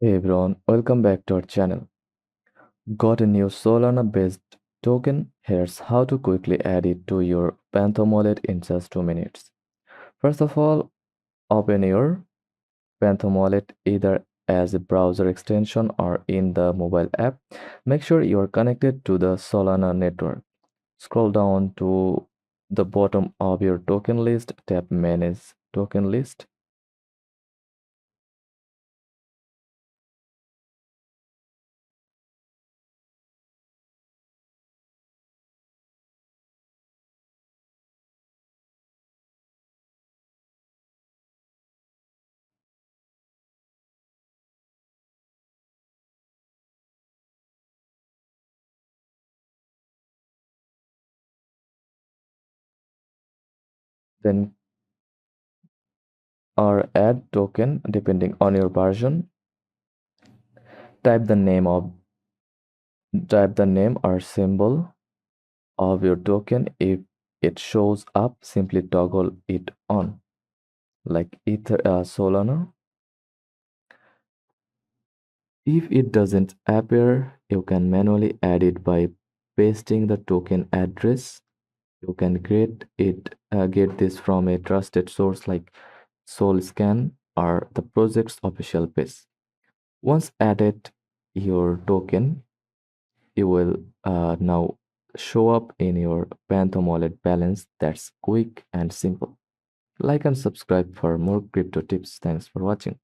Hey everyone, welcome back to our channel. Got a new Solana based token? Here's how to quickly add it to your Phantom wallet in just 2 minutes. First of all, open your Phantom wallet either as a browser extension or in the mobile app. Make sure you are connected to the Solana network. Scroll down to the bottom of your token list, tap Manage Token List. Then or add token depending on your version. Type the name of Type the name or symbol of your token. If it shows up, simply toggle it on, like Solana. If it doesn't appear, you can manually add it by pasting the token address. You can get this from a trusted source like Solscan or the project's official page. Once added your token, you will now show up in your Phantom wallet balance. That's quick and simple. Like and subscribe for more crypto tips. Thanks for watching.